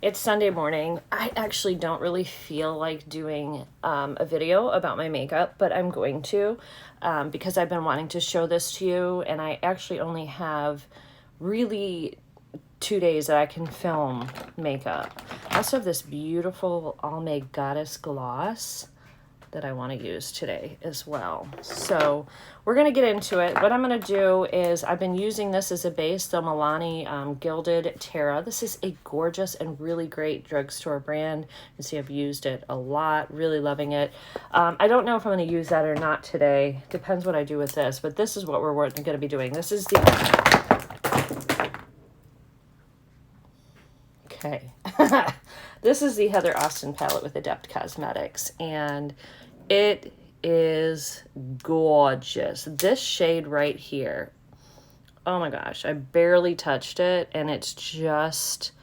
It's Sunday morning. I actually don't really feel like doing a video about my makeup, but I'm going to because I've been wanting to show this to you, and I actually only have really 2 days that I can film makeup. I also have this beautiful Almay Goddess gloss that I want to use today as well. So we're going to get into it. What I'm going to do is I've been using this as a base, the Milani Gilded Terra. This is a gorgeous and really great drugstore brand. You see I've used it a lot, really loving it. I don't know if I'm going to use that or not today. Depends what I do with this, but this is what we're going to be doing. This is the... Okay. This is the heatheraustin palette with Adept Cosmetics, and it is gorgeous. This shade right here, oh my gosh, I barely touched it, and it's just,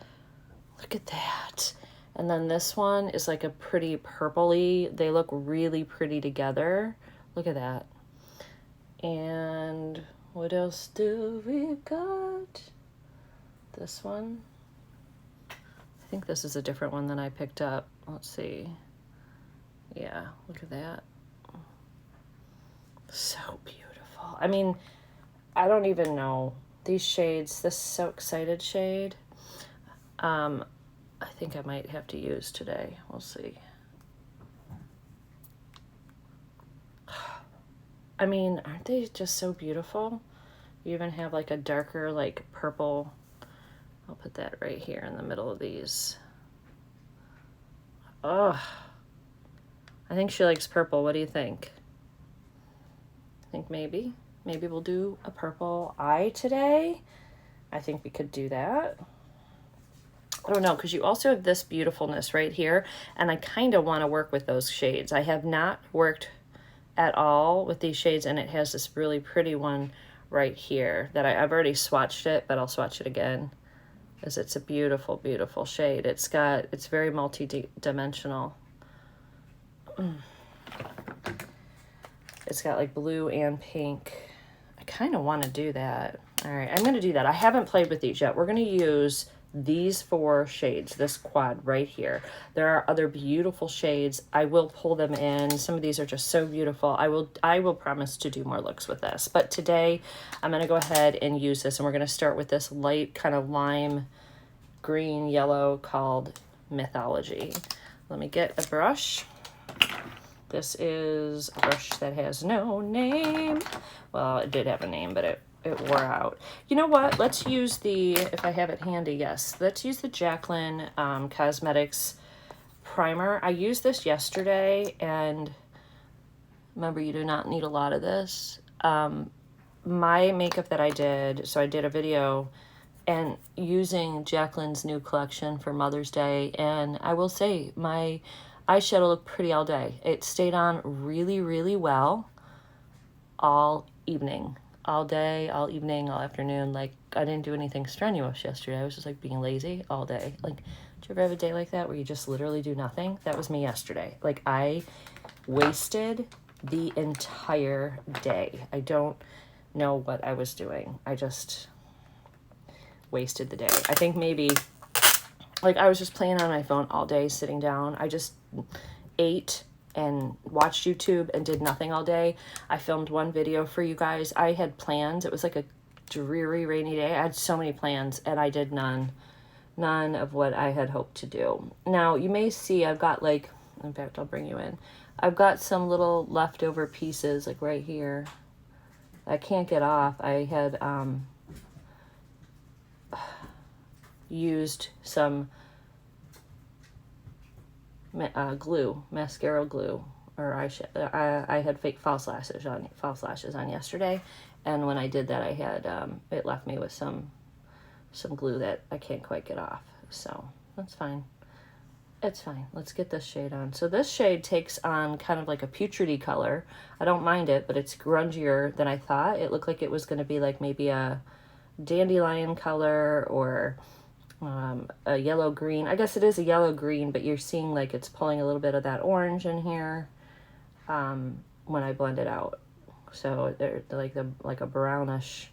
look at that. And then this one is like a pretty purpley. They look really pretty together. Look at that. And what else do we got? This one. I think this is a different one than I picked up. Let's see. Yeah, look at that. So beautiful. I mean, I don't even know these shades. This So Excited shade, I think I might have to use today. We'll see. I mean, aren't they just so beautiful? You even have like a darker, like purple. I'll put that right here in the middle of these. Oh, I think she likes purple. What do you think? I think maybe we'll do a purple eye today. I think we could do that. I don't know, because you also have this beautifulness right here, and I kind of want to work with those shades. I have not worked at all with these shades, and it has this really pretty one right here that I've already swatched it, but I'll swatch it again. As it's a beautiful, beautiful shade. It's very multi-dimensional. It's got like blue and pink. I kind of want to do that. All right, I'm going to do that. I haven't played with these yet. We're going to use these 4 shades, this quad right here. There are other beautiful shades. I will pull them in. Some of these are just so beautiful. I will promise to do more looks with this. But today I'm going to go ahead and use this, and we're going to start with this light kind of lime green yellow called Mythology. Let me get a brush. This is a brush that has no name. Well, it did have a name, but it wore out. You know what? Let's use the, if I have it handy, yes. Let's use the Jaclyn Cosmetics primer. I used this yesterday, and remember, you do not need a lot of this. My makeup that I did, so I did a video and using Jaclyn's new collection for Mother's Day, and I will say my eyeshadow looked pretty all day. It stayed on really, really well all evening. All day, all evening, all afternoon. Like, I didn't do anything strenuous yesterday. I was just like being lazy all day. Like, do you ever have a day like that where you just literally do nothing? That was me yesterday. Like, I wasted the entire day. I don't know what I was doing. I just wasted the day. I think maybe, like, I was just playing on my phone all day, sitting down. I just ate and watched YouTube and did nothing all day. I filmed one video for you guys. I had plans. It was like a dreary, rainy day. I had so many plans, and I did none of what I had hoped to do. Now, you may see I've got, like, in fact, I'll bring you in. I've got some little leftover pieces, like right here. I can't get off. I had used some glue, mascara glue, or eyeshadow. I had fake false lashes on yesterday, and when I did that, I had it left me with some glue that I can't quite get off. So that's fine. It's fine. Let's get this shade on. So this shade takes on kind of like a putridy color. I don't mind it, but it's grungier than I thought. It looked like it was going to be like maybe a dandelion color or a yellow green. I guess it is a yellow green, but you're seeing like it's pulling a little bit of that orange in here when I blend it out. So they're like a brownish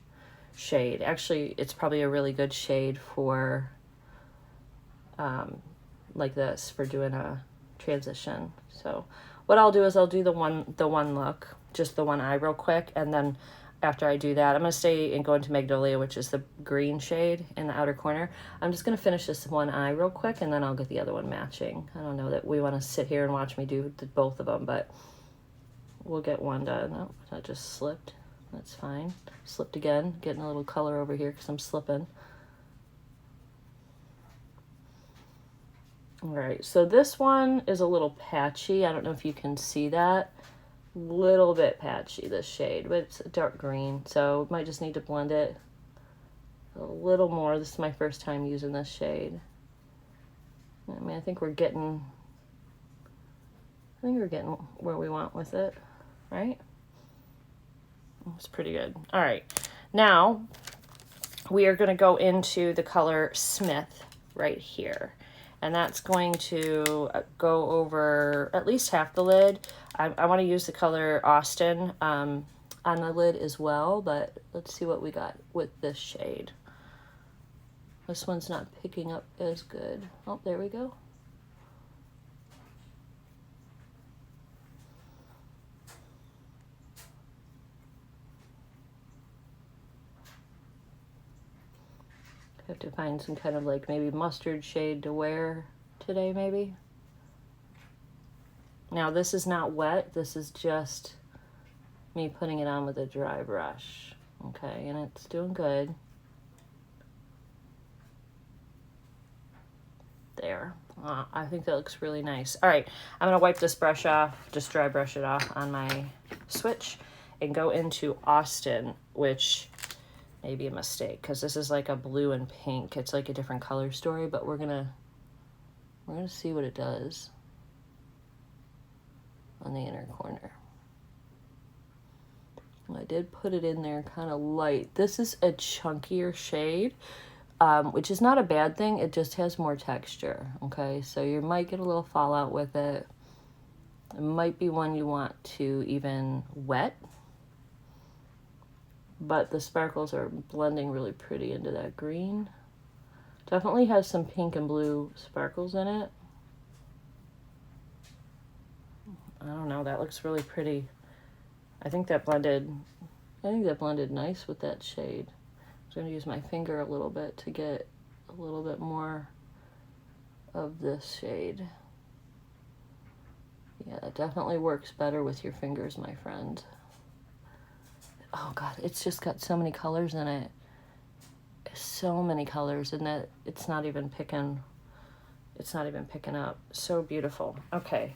shade. Actually, it's probably a really good shade for like this for doing a transition. So what I'll do is I'll do the one look, just the one eye real quick, and then after I do that, I'm going to stay and go into Magnolia, which is the green shade in the outer corner. I'm just going to finish this one eye real quick, and then I'll get the other one matching. I don't know that we want to sit here and watch me do both of them, but we'll get one done. Oh, that just slipped. That's fine. Slipped again. Getting a little color over here because I'm slipping. All right, so this one is a little patchy. I don't know if you can see that. Little bit patchy, this shade, but it's a dark green, so might just need to blend it a little more. This is my first time using this shade. I mean, I think we're getting where we want with it, right? It's pretty good. All right, now we are going to go into the color Smith right here. And that's going to go over at least half the lid. I want to use the color Austin on the lid as well, but let's see what we got with this shade. This one's not picking up as good. Oh, there we go. I have to find some kind of like maybe mustard shade to wear today, maybe. Now this is not wet, this is just me putting it on with a dry brush. Okay, and it's doing good. There. I think that looks really nice. All right, I'm gonna wipe this brush off, just dry brush it off on my switch and go into Austin, which may be a mistake because this is like a blue and pink. It's like a different color story, but we're gonna see what it does on the inner corner. I did put it in there kind of light. This is a chunkier shade, which is not a bad thing. It just has more texture, okay? So you might get a little fallout with it. It might be one you want to even wet, but the sparkles are blending really pretty into that green. Definitely has some pink and blue sparkles in it. I don't know, that looks really pretty. I think that blended nice with that shade. I'm going to use my finger a little bit to get a little bit more of this shade. Yeah, that definitely works better with your fingers, my friend. Oh God, it's just got so many colors in it. So many colors in that it's not even picking up. So beautiful. Okay,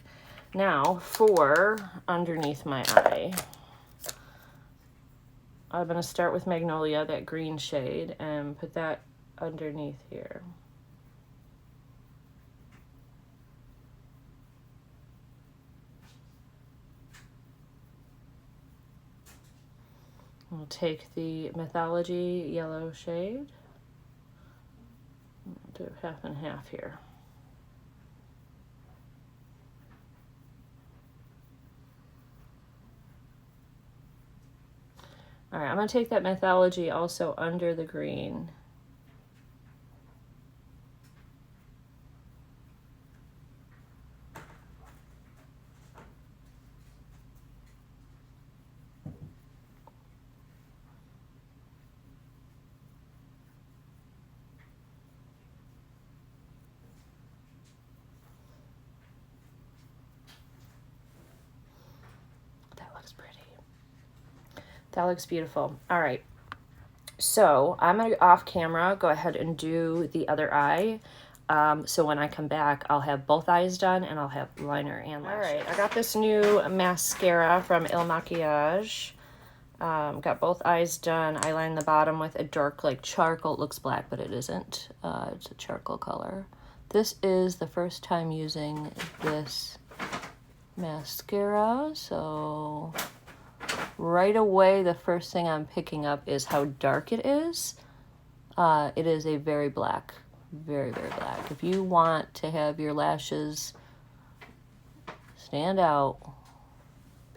now for underneath my eye. I'm gonna start with Magnolia, that green shade, and put that underneath here. We'll take the Mythology yellow shade. Do it half and half here. All right, I'm going to take that Mythology also under the green. That looks beautiful. All right. So I'm going to off camera go ahead and do the other eye. So when I come back, I'll have both eyes done and I'll have liner and lashes. All right. I got this new mascara from ilmakiage. Got both eyes done. I lined the bottom with a dark like charcoal. It looks black, but it isn't. It's a charcoal color. This is the first time using this mascara. So right away, the first thing I'm picking up is how dark it is. It is a very black, very, very black. If you want to have your lashes stand out,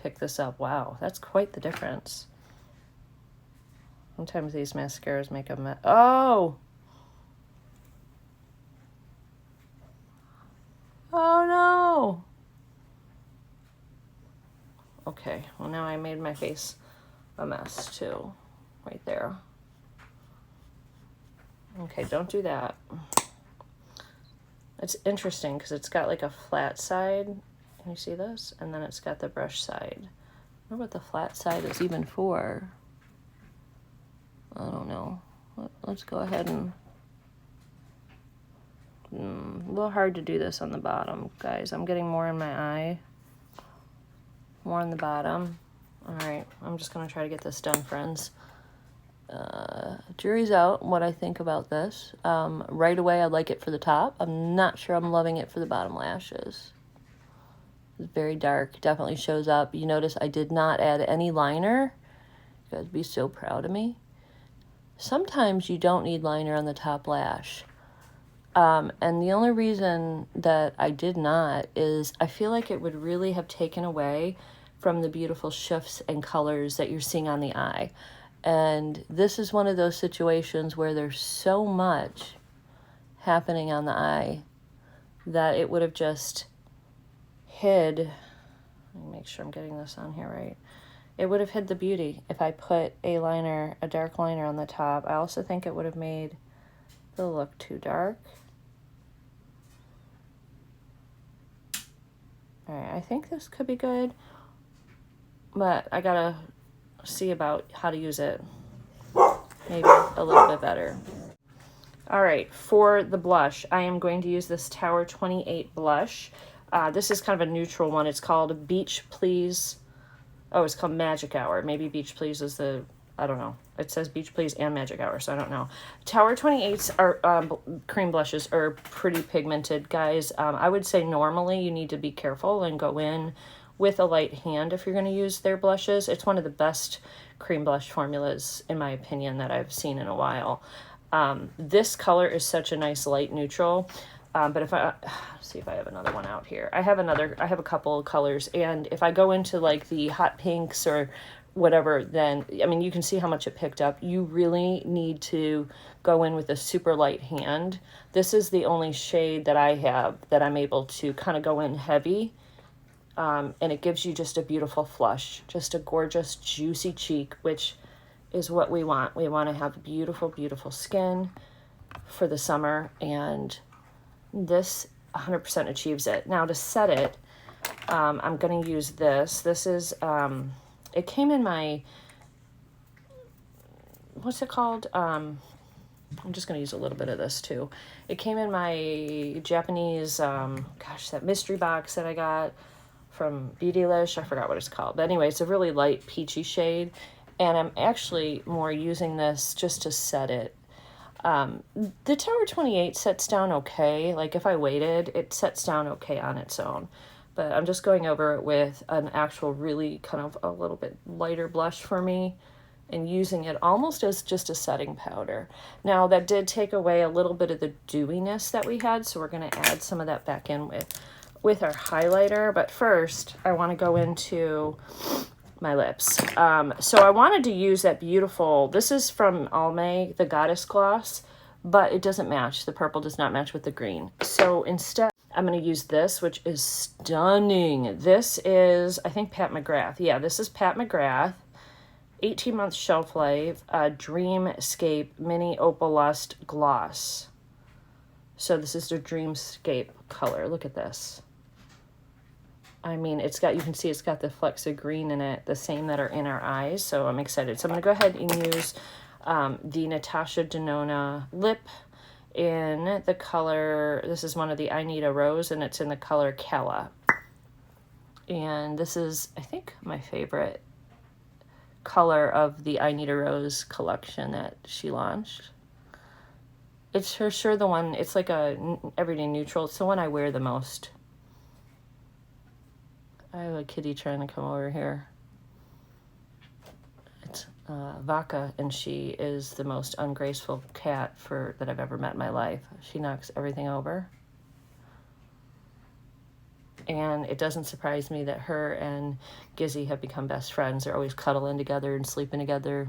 pick this up. Wow, that's quite the difference. Sometimes these mascaras make a mess. Oh! Oh no. Okay, well now I made my face a mess too, right there. Okay, don't do that. It's interesting because it's got like a flat side. Can you see this? And then it's got the brush side. I wonder what the flat side is even for. I don't know. Let's go ahead and... a little hard to do this on the bottom, guys. I'm getting more in my eye. More on the bottom. Alright, I'm just going to try to get this done, friends. Jury's out what I think about this. Right away, I like it for the top. I'm not sure I'm loving it for the bottom lashes. It's very dark. Definitely shows up. You notice I did not add any liner. You guys be so proud of me. Sometimes you don't need liner on the top lash. And the only reason that I did not is I feel like it would really have taken away from the beautiful shifts and colors that you're seeing on the eye. And this is one of those situations where there's so much happening on the eye that it would have just hid. Let me make sure I'm getting this on here right. It would have hid the beauty if I put a liner, a dark liner on the top. I also think it would have made the look too dark. All right, I think this could be good, but I gotta see about how to use it maybe a little bit better. All right, for the blush, I am going to use this Tower 28 blush. This is kind of a neutral one. It's called Beach Please. Oh, it's called Magic Hour. Maybe Beach Please is the, I don't know. It says Beach Please and Magic Hour, so I don't know. Tower 28's are cream blushes are pretty pigmented, guys. I would say normally you need to be careful and go in with a light hand if you're going to use their blushes. It's one of the best cream blush formulas, in my opinion, that I've seen in a while. This color is such a nice light neutral. But if I, let's see if I have another one out here. I have a couple of colors, and if I go into like the hot pinks or whatever, then, I mean, you can see how much it picked up. You really need to go in with a super light hand. This is the only shade that I have that I'm able to kind of go in heavy. And it gives you just a beautiful flush, just a gorgeous, juicy cheek, which is what we want. We want to have beautiful, beautiful skin for the summer, and this 100% achieves it. Now to set it, I'm going to use this. This is, it came in my, what's it called? I'm just going to use a little bit of this too. It came in my Japanese, gosh, that mystery box that I got from Beautylish. I forgot what it's called. But anyway, it's a really light peachy shade. And I'm actually more using this just to set it. The Tower 28 sets down okay. Like if I waited, it sets down okay on its own. But I'm just going over it with an actual really kind of a little bit lighter blush for me and using it almost as just a setting powder. Now that did take away a little bit of the dewiness that we had, so we're going to add some of that back in with our highlighter. But first, I want to go into my lips. So I wanted to use that beautiful, this is from Almay, the Goddess Gloss, but it doesn't match. The purple does not match with the green. So instead, I'm going to use this, which is stunning. This is, I think, Pat McGrath. Yeah, this is Pat McGrath, 18-month shelf life, Dreamscape Mini Opal Lust Gloss. So this is the Dreamscape color. Look at this. I mean, it's got, you can see it's got the flecks of green in it, the same that are in our eyes. So I'm excited. So I'm going to go ahead and use the Natasha Denona lip in the color, this is one of the I Need a Rose, and it's in the color Kela. And this is, I think, my favorite color of the I Need a Rose collection that she launched. It's for sure the one, it's like a everyday neutral. It's the one I wear the most. I have a kitty trying to come over here. It's Vaca, and she is the most ungraceful cat that I've ever met in my life. She knocks everything over. And it doesn't surprise me that her and Gizzy have become best friends. They're always cuddling together and sleeping together.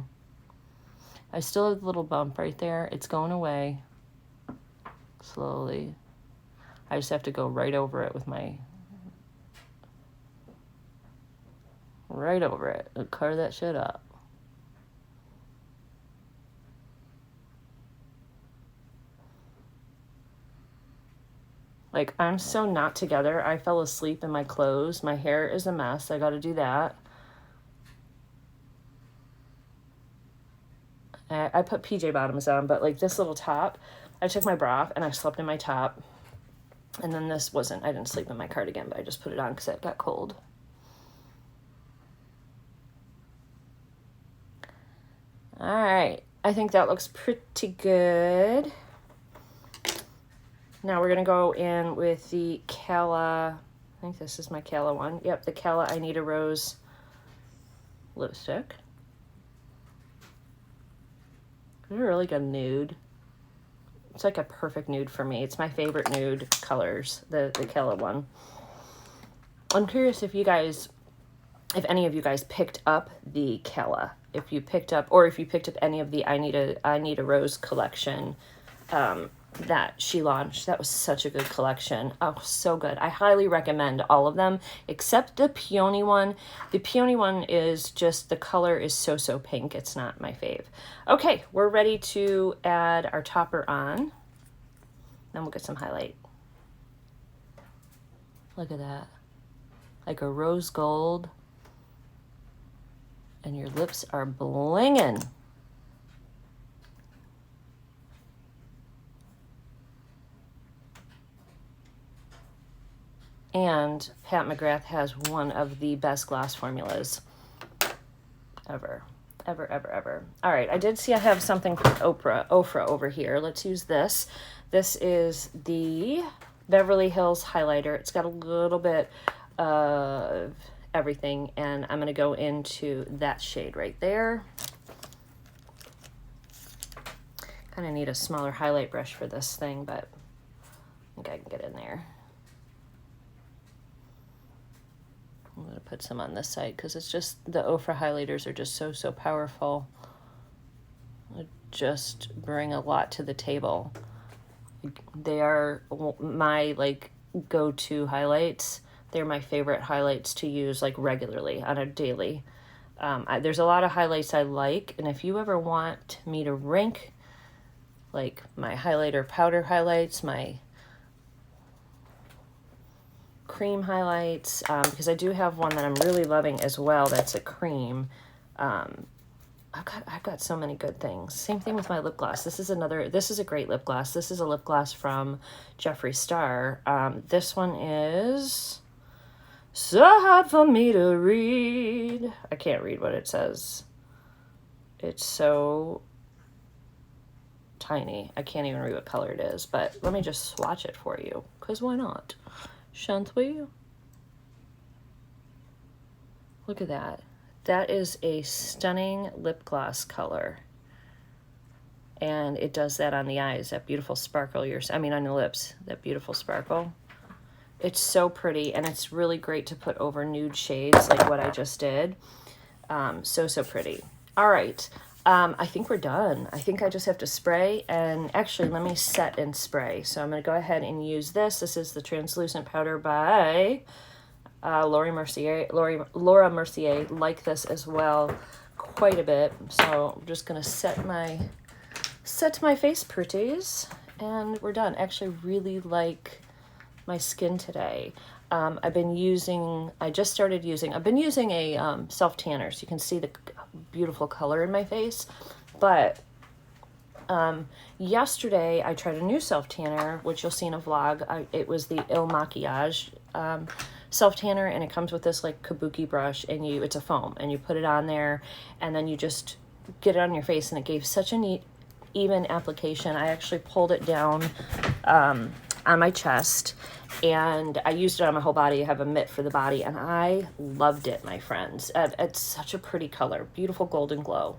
I still have a little bump right there. It's going away slowly. I just have to go right over it with my, right over it and color that shit up. Like, I'm so not together. I fell asleep in my clothes. My hair is a mess. I got to do that. I put PJ bottoms on, but like this little top, I took my bra off and I slept in my top. And then this wasn't, I didn't sleep in my cardigan, but I just put it on because it got cold. All right, I think that looks pretty good. Now we're gonna go in with the Calla, I think this is my Calla one. Yep, the Calla I Need a Rose lipstick. It's a really good nude. It's like a perfect nude for me. It's my favorite nude colors, the Calla one. I'm curious if you guys, if any of you guys picked up the Calla. If you picked up, or if you picked up any of the I Need a Rose collection that she launched. That was such a good collection. Oh, so good. I highly recommend all of them except the peony one. The peony one is just, the color is so pink. It's not my fave. Okay, we're ready to add our topper on. Then we'll get some highlight. Look at that. Like a rose gold. And your lips are blinging. And Pat McGrath has one of the best gloss formulas ever. Ever. All right, I did see I have something from Ofra over here. Let's use this. This is the Beverly Hills highlighter. It's got a little bit of everything, and I'm going to go into that shade right there. Kind of need a smaller highlight brush for this thing, but I think I can get in there. I'm going to put some on this side because it's just, the Ofra highlighters are just so powerful. They just bring a lot to the table. They are my like go-to highlights. They're my favorite highlights to use like regularly on a daily. There's a lot of highlights I like, and if you ever want me to rank like my highlighter powder highlights, my cream highlights, because I do have one that I'm really loving as well that's a cream. I've got so many good things. Same thing with my lip gloss. This is a great lip gloss. This is a lip gloss from Jeffree Star. This one is so hard for me to read. I can't read what it says. It's so tiny. I can't even read what color it is, but let me just swatch it for you, because why not? Shan't we? Look at that. That is a stunning lip gloss color. And it does that on the eyes, that beautiful sparkle on the lips, that beautiful sparkle. It's so pretty, and it's really great to put over nude shades like what I just did. So pretty. All right. I think we're done. I think I just have to spray, and actually let me set and spray. So I'm going to go ahead and use this. This is the translucent powder by Laura Mercier. Like this as well quite a bit. So I'm just going to set my face pretties, and we're done. Actually really like my skin today. I've been using a self tanner, so you can see the beautiful color in my face. But yesterday I tried a new self tanner, which you'll see in a vlog. It was the ilmakiage self tanner, and it comes with this like kabuki brush, and it's a foam, and you put it on there, and then you just get it on your face, and it gave such a neat even application. I actually pulled it down on my chest, and I used it on my whole body. I have a mitt for the body, and I loved it, my friends. It's such a pretty color, beautiful golden glow.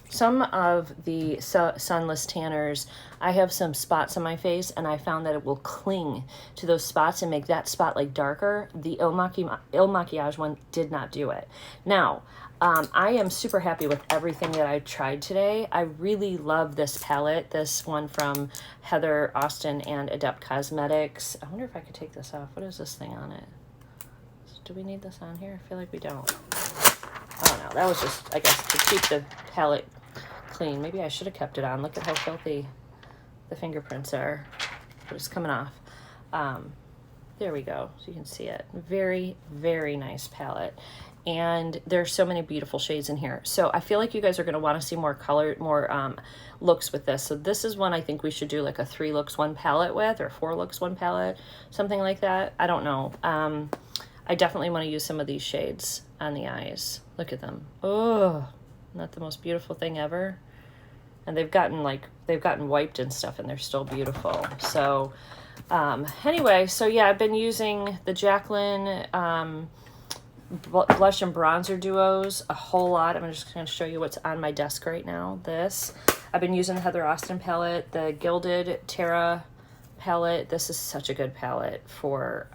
Some of the sunless tanners, I have some spots on my face, and I found that it will cling to those spots and make that spot like darker. The Il Makiage one did not do it. Now, I am super happy with everything that I tried today. I really love this palette, this one from heatheraustin and Adept Cosmetics. I wonder if I could take this off. What is this thing on it? Do we need this on here? I feel like we don't. I don't know. That was just, I guess, to keep the palette clean. Maybe I should have kept it on. Look at how filthy the fingerprints are. But it's coming off. There we go. So you can see it. Very, very nice palette. And there's so many beautiful shades in here. So I feel like you guys are going to want to see more color, more looks with this. So this is one I think we should do like a 3 looks 1 palette with, or 4 looks 1 palette, something like that. I don't know. I definitely want to use some of these shades on the eyes. Look at them. Oh, not the most beautiful thing ever. And they've gotten wiped and stuff, and they're still beautiful. So anyway, so yeah, I've been using the Jaclyn blush and bronzer duos a whole lot. I'm just going to show you what's on my desk right now. This, I've been using the heatheraustin palette, the Gilded Terra palette. This is such a good palette for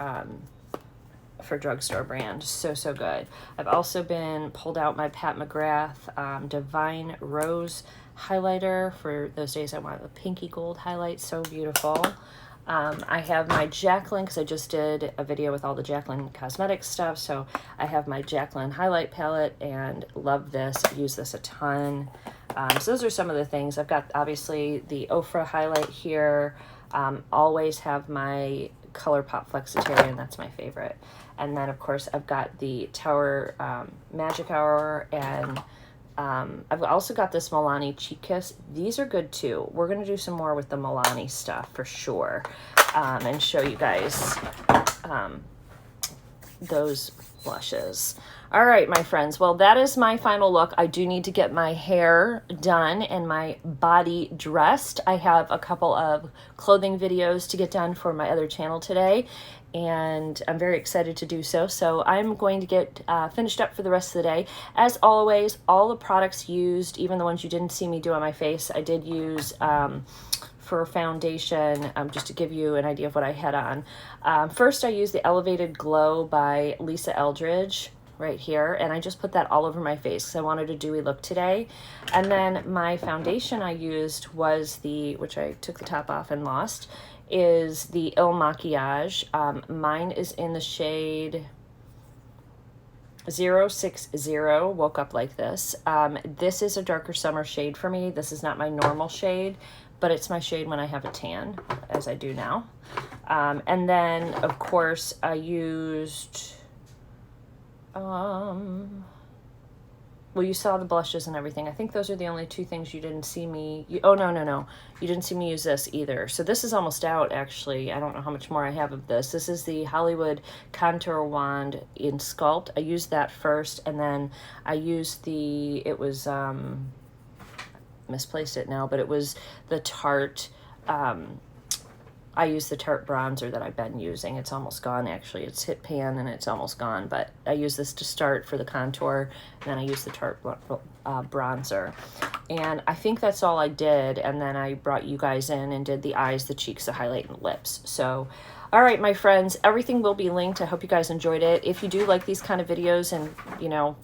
drugstore brand. So good. I've also been pulled out my McGrath Divine Rose highlighter for those days I want a pinky gold highlight. So beautiful. I have my Jaclyn, because I just did a video with all the Jaclyn cosmetics stuff, so I have my Jaclyn highlight palette and love this. I use this a ton. So those are some of the things. I've got obviously the Ofra highlight here. Always have my ColourPop Flexitarian, that's my favorite. And then of course I've got the Tower Magic Hour, and I've also got this Milani Cheek Kiss. These are good too. We're going to do some more with the Milani stuff for sure, and show you guys those blushes. All right, my friends. Well, that is my final look. I do need to get my hair done and my body dressed. I have a couple of clothing videos to get done for my other channel today, and I'm very excited to do so. So I'm going to get finished up for the rest of the day. As always, all the products used, even the ones you didn't see me do on my face, I did use for foundation, just to give you an idea of what I had on. First, I used the Elevated Glow by Lisa Eldridge right here, and I just put that all over my face because I wanted a dewy look today. And then my foundation I used was the, which I took the top off and lost, is the ilmakiage. Mine is in the shade 060, Woke Up Like This. This is a darker summer shade for me. This is not my normal shade, but it's my shade when I have a tan, as I do now. And then of course I used well, you saw the blushes and everything. I think those are the only 2 things you didn't see me... oh, no. You didn't see me use this either. So this is almost out, actually. I don't know how much more I have of this. This is the Hollywood Contour Wand in Sculpt. I used that first, and then I used the... It was... misplaced it now, but it was the Tart... I used the Tart bronzer that I've been using. It's almost gone, actually. It's hit pan and it's almost gone, but I use this to start for the contour, and then I use the Tart bronzer. And I think that's all I did, and then I brought you guys in and did the eyes, the cheeks, the highlight, and the lips. So, all right, my friends, everything will be linked. I hope you guys enjoyed it. If you do like these kind of videos, and, you know,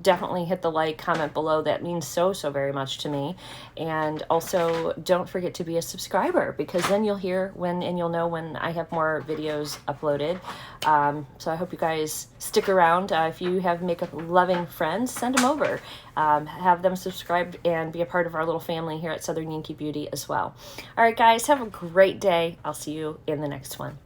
definitely hit the like, comment below. That means so very much to me. And also don't forget to be a subscriber, because then you'll hear when, and you'll know when I have more videos uploaded. So I hope you guys stick around. If you have makeup loving friends, send them over. Have them subscribe and be a part of our little family here at Southern Yankee Beauty as well. All right, guys, have a great day. I'll see you in the next one.